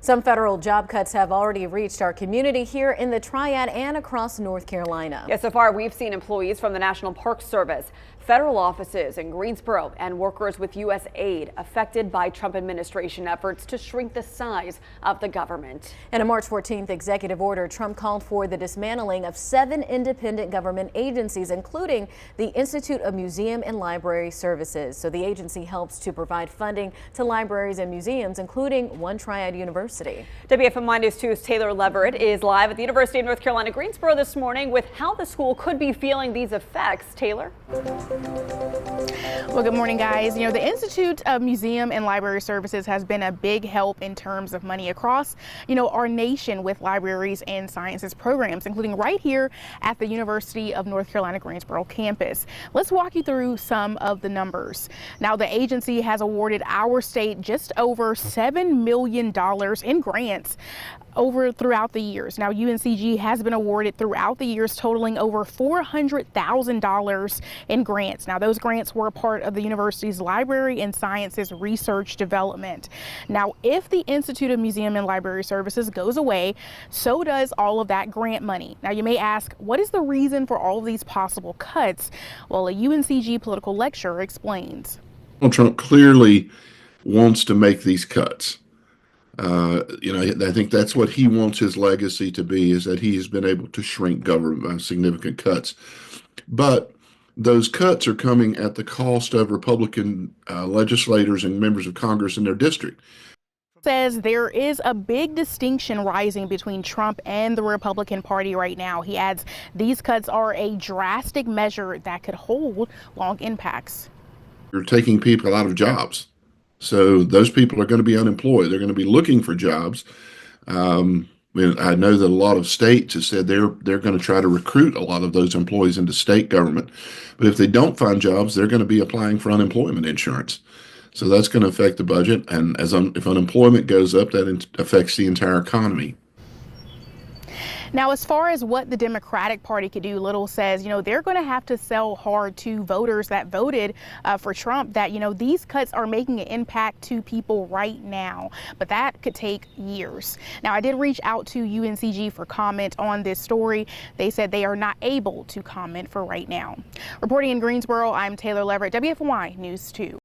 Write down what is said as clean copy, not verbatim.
Some federal job cuts have already reached our community here in the Triad and across North Carolina. Yeah, so far we've seen employees from the National Park Service, federal offices in Greensboro, and workers with U.S. aid affected by Trump administration efforts to shrink the size of the government. In a March 14th executive order, Trump called for the dismantling of 7 independent government agencies, including the Institute of Museum and Library Services. So the agency helps to provide funding to libraries and museums, including one Triad University. WFMY News 2's Taylor Leverett is live at the University of North Carolina, Greensboro this morning with how the school could be feeling these effects. Taylor? Well, good morning, guys. You know, the Institute of Museum and Library Services has been a big help in terms of money across, our nation with libraries and sciences programs, including right here at the University of North Carolina Greensboro campus. Let's walk you through some of the numbers. Now, the agency has awarded our state just over $7 million in grants throughout the years. Now, UNCG has been awarded throughout the years totaling over $400,000 in grants. Now, those grants were a part of the university's library and sciences research development. Now, if the Institute of Museum and Library Services goes away, so does all of that grant money. Now, you may ask, what is the reason for all of these possible cuts? Well, a UNCG political lecturer explains. Well, Trump clearly wants to make these cuts. I think that's what he wants his legacy to be, is that he has been able to shrink government by significant cuts. But those cuts are coming at the cost of Republican legislators and members of Congress in their district. Says there is a big distinction rising between Trump and the Republican Party right now. He adds these cuts are a drastic measure that could hold long impacts. You're taking people out of jobs. So those people are going to be unemployed. They're going to be looking for jobs. I know that a lot of states have said they're going to try to recruit a lot of those employees into state government. But if they don't find jobs, they're going to be applying for unemployment insurance. So that's going to affect the budget. And if unemployment goes up, that affects the entire economy. Now, as far as what the Democratic Party could do, Little says, they're going to have to sell hard to voters that voted for Trump that, these cuts are making an impact to people right now. But that could take years. Now, I did reach out to UNCG for comment on this story. They said they are not able to comment for right now. Reporting in Greensboro, I'm Taylor Leverett, WFMY News 2.